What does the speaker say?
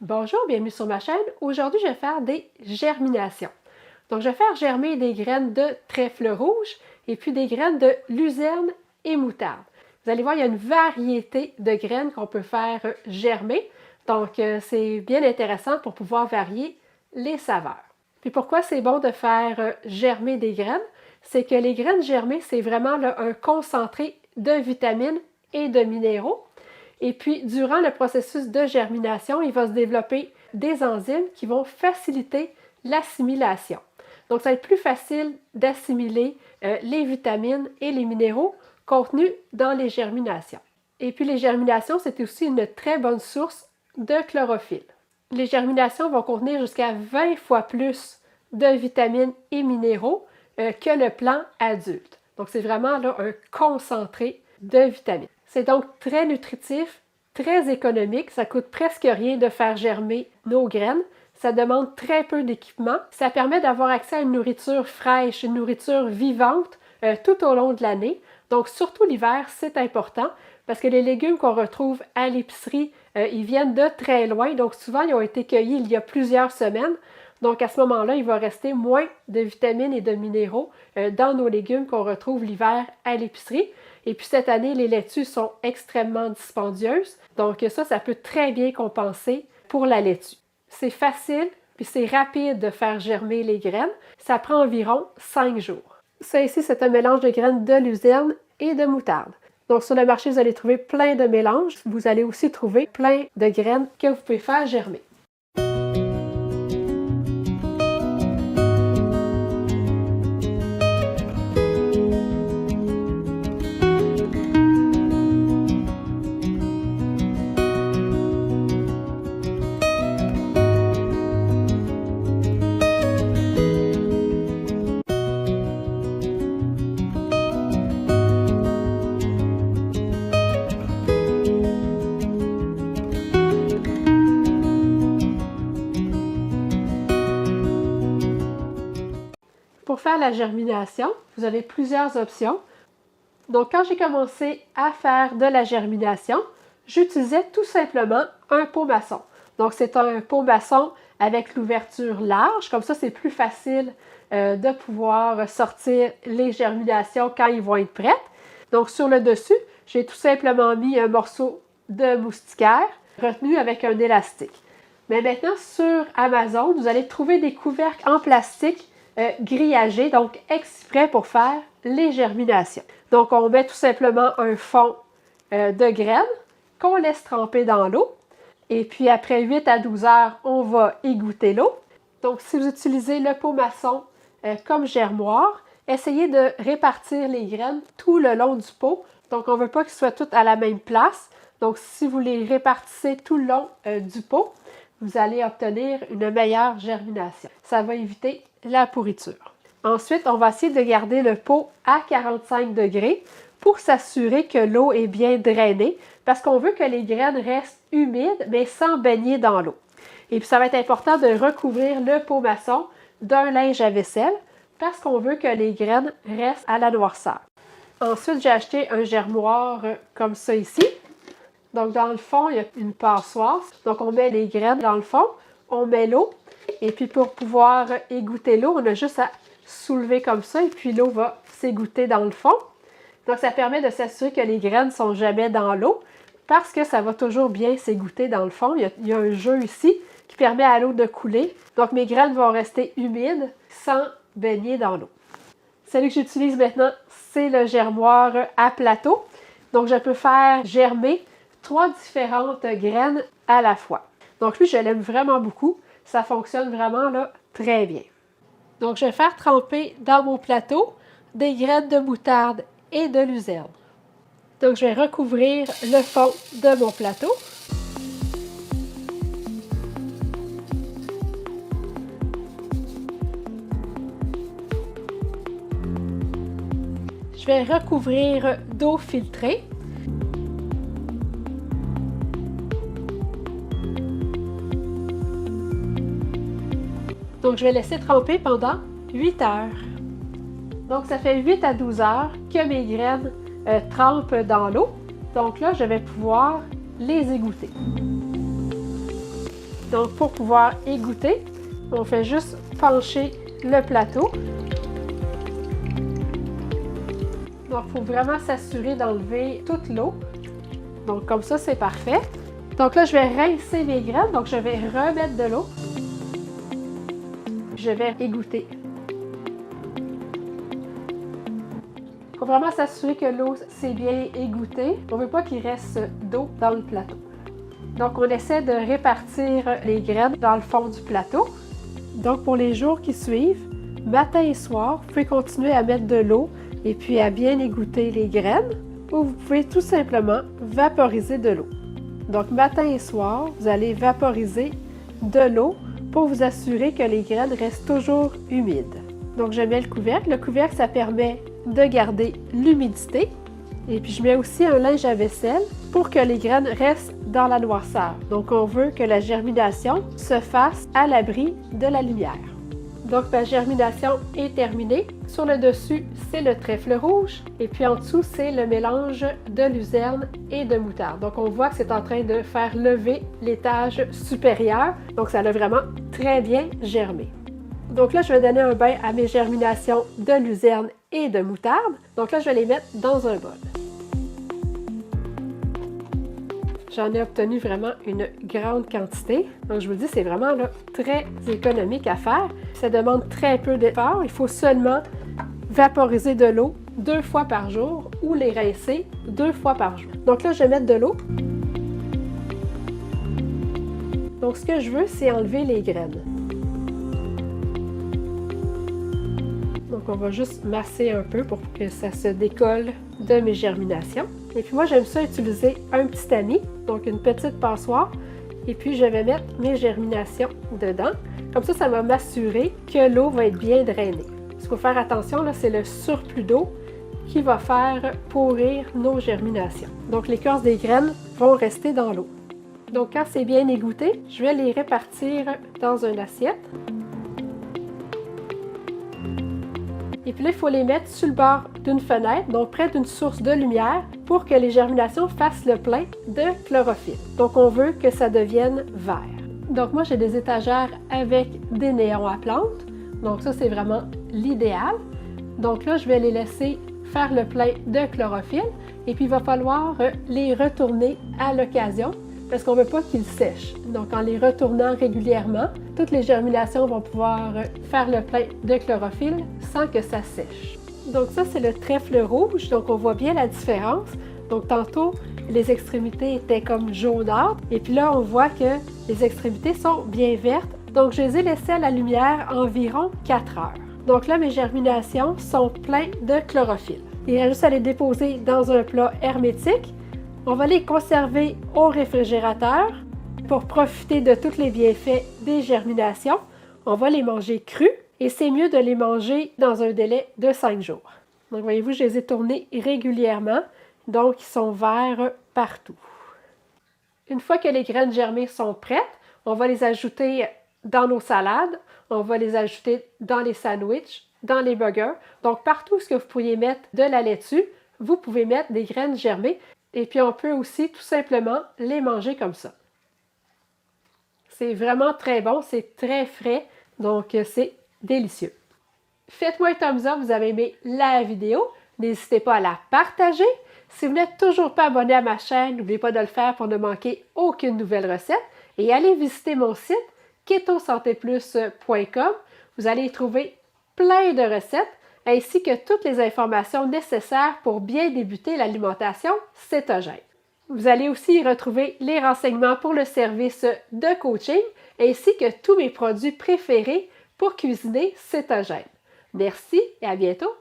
Bonjour, bienvenue sur ma chaîne. Aujourd'hui, je vais faire des germinations. Donc, je vais faire germer des graines de trèfle rouge et puis des graines de luzerne et moutarde. Vous allez voir, il y a une variété de graines qu'on peut faire germer. Donc, c'est bien intéressant pour pouvoir varier les saveurs. Puis pourquoi c'est bon de faire germer des graines? C'est que les graines germées, c'est vraiment là, un concentré de vitamines et de minéraux. Et puis, durant le processus de germination, il va se développer des enzymes qui vont faciliter l'assimilation. Donc, ça va être plus facile d'assimiler les vitamines et les minéraux contenus dans les germinations. Et puis, les germinations, c'est aussi une très bonne source de chlorophylle. Les germinations vont contenir jusqu'à 20 fois plus de vitamines et minéraux que le plant adulte. Donc, c'est vraiment là, un concentré de vitamines. C'est donc très nutritif, très économique. Ça coûte presque rien de faire germer nos graines. Ça demande très peu d'équipement. Ça permet d'avoir accès à une nourriture fraîche, une nourriture vivante tout au long de l'année. Donc, surtout l'hiver, c'est important parce que les légumes qu'on retrouve à l'épicerie, ils viennent de très loin. Donc, souvent, ils ont été cueillis il y a plusieurs semaines. Donc, à ce moment-là, il va rester moins de vitamines et de minéraux dans nos légumes qu'on retrouve l'hiver à l'épicerie. Et puis cette année, les laitues sont extrêmement dispendieuses. Donc ça peut très bien compenser pour la laitue. C'est facile, puis c'est rapide de faire germer les graines. Ça prend environ 5 jours. Ça ici, c'est un mélange de graines de luzerne et de moutarde. Donc sur le marché, vous allez trouver plein de mélanges. Vous allez aussi trouver plein de graines que vous pouvez faire germer. Pour faire la germination, vous avez plusieurs options. Donc, quand j'ai commencé à faire de la germination, j'utilisais tout simplement un pot maçon. Donc, c'est un pot maçon avec l'ouverture large. Comme ça, c'est plus facile de pouvoir sortir les germinations quand ils vont être prêtes. Donc, sur le dessus, j'ai tout simplement mis un morceau de moustiquaire retenu avec un élastique. Mais maintenant, sur Amazon, vous allez trouver des couvercles en plastique grillagés, donc exprès pour faire les germinations. Donc, on met tout simplement un fond de graines qu'on laisse tremper dans l'eau. Et puis, après 8 à 12 heures, on va égoutter l'eau. Donc, si vous utilisez le pot maçon comme germoir, essayez de répartir les graines tout le long du pot. Donc, on ne veut pas qu'elles soient toutes à la même place. Donc, si vous les répartissez tout le long du pot, vous allez obtenir une meilleure germination. Ça va éviter la pourriture. Ensuite, on va essayer de garder le pot à 45 degrés pour s'assurer que l'eau est bien drainée parce qu'on veut que les graines restent humides mais sans baigner dans l'eau. Et puis, ça va être important de recouvrir le pot maçon d'un linge à vaisselle parce qu'on veut que les graines restent à la noirceur. Ensuite, j'ai acheté un germoir comme ça ici. Donc, dans le fond, il y a une passoire. Donc, on met les graines dans le fond, on met l'eau. Et puis, pour pouvoir égoutter l'eau, on a juste à soulever comme ça et puis l'eau va s'égoutter dans le fond. Donc, ça permet de s'assurer que les graines ne sont jamais dans l'eau parce que ça va toujours bien s'égoutter dans le fond. Il y a un jeu ici qui permet à l'eau de couler. Donc, mes graines vont rester humides sans baigner dans l'eau. Celui que j'utilise maintenant, c'est le germoir à plateau. Donc, je peux faire germer 3 différentes graines à la fois. Donc, lui, je l'aime vraiment beaucoup. Ça fonctionne vraiment là, très bien. Donc, je vais faire tremper dans mon plateau des graines de moutarde et de luzerne. Donc, je vais recouvrir le fond de mon plateau. Je vais recouvrir d'eau filtrée. Donc, je vais laisser tremper pendant 8 heures. Donc, ça fait 8 à 12 heures que mes graines trempent dans l'eau. Donc là, je vais pouvoir les égoutter. Donc, pour pouvoir égoutter, on fait juste pencher le plateau. Donc, il faut vraiment s'assurer d'enlever toute l'eau. Donc, comme ça, c'est parfait. Donc là, je vais rincer mes graines. Donc, je vais remettre de l'eau. Je vais égoutter. Il faut vraiment s'assurer que l'eau s'est bien égouttée. On ne veut pas qu'il reste d'eau dans le plateau. Donc, on essaie de répartir les graines dans le fond du plateau. Donc, pour les jours qui suivent, matin et soir, vous pouvez continuer à mettre de l'eau et puis à bien égoutter les graines, ou vous pouvez tout simplement vaporiser de l'eau. Donc, matin et soir, vous allez vaporiser de l'eau pour vous assurer que les graines restent toujours humides. Donc, je mets le couvercle. Le couvercle, ça permet de garder l'humidité. Et puis, je mets aussi un linge à vaisselle pour que les graines restent dans la noirceur. Donc, on veut que la germination se fasse à l'abri de la lumière. Donc, ma germination est terminée. Sur le dessus, c'est le trèfle rouge. Et puis, en dessous, c'est le mélange de luzerne et de moutarde. Donc, on voit que c'est en train de faire lever l'étage supérieur. Donc, ça a vraiment très bien germé. Donc là, je vais donner un bain à mes germinations de luzerne et de moutarde. Donc là, je vais les mettre dans un bol. J'en ai obtenu vraiment une grande quantité. Donc, je vous dis, c'est vraiment là, très économique à faire. Ça demande très peu d'effort. Il faut seulement vaporiser de l'eau 2 fois par jour ou les rincer 2 fois par jour. Donc là, je vais mettre de l'eau. Donc, ce que je veux, c'est enlever les graines. Donc, on va juste masser un peu pour que ça se décolle de mes germinations. Et puis moi, j'aime ça utiliser un petit tamis, donc une petite passoire. Et puis, je vais mettre mes germinations dedans. Comme ça va m'assurer que l'eau va être bien drainée. Ce qu'il faut faire attention, c'est le surplus d'eau qui va faire pourrir nos germinations. Donc, l'écorce des graines vont rester dans l'eau. Donc, quand c'est bien égoutté, je vais les répartir dans une assiette. Et puis là, il faut les mettre sur le bord d'une fenêtre, donc près d'une source de lumière, pour que les germinations fassent le plein de chlorophylle. Donc, on veut que ça devienne vert. Donc, moi, j'ai des étagères avec des néons à plantes. Donc, ça, c'est vraiment l'idéal. Donc là, je vais les laisser faire le plein de chlorophylle. Et puis, il va falloir les retourner à l'occasion parce qu'on ne veut pas qu'ils sèchent. Donc, en les retournant régulièrement, toutes les germinations vont pouvoir faire le plein de chlorophylle sans que ça sèche. Donc ça, c'est le trèfle rouge. Donc, on voit bien la différence. Donc, tantôt, les extrémités étaient comme jaunâtres. Et puis là, on voit que les extrémités sont bien vertes. Donc, je les ai laissées à la lumière environ 4 heures. Donc là, mes germinations sont pleines de chlorophylle. Il reste juste à les déposer dans un plat hermétique. On va les conserver au réfrigérateur pour profiter de tous les bienfaits des germinations. On va les manger crus et c'est mieux de les manger dans un délai de 5 jours. Donc, voyez-vous, je les ai tournés régulièrement, donc ils sont verts partout. Une fois que les graines germées sont prêtes, on va les ajouter dans nos salades, on va les ajouter dans les sandwichs, dans les burgers. Donc, partout où vous pourriez mettre de la laitue, vous pouvez mettre des graines germées. Et puis, on peut aussi tout simplement les manger comme ça. C'est vraiment très bon, c'est très frais, donc c'est délicieux. Faites-moi un thumbs up, vous avez aimé la vidéo. N'hésitez pas à la partager. Si vous n'êtes toujours pas abonné à ma chaîne, n'oubliez pas de le faire pour ne manquer aucune nouvelle recette. Et allez visiter mon site ketosantéplus.com. Vous allez y trouver plein de recettes ainsi que toutes les informations nécessaires pour bien débuter l'alimentation cétogène. Vous allez aussi y retrouver les renseignements pour le service de coaching ainsi que tous mes produits préférés pour cuisiner cétogène. Merci et à bientôt!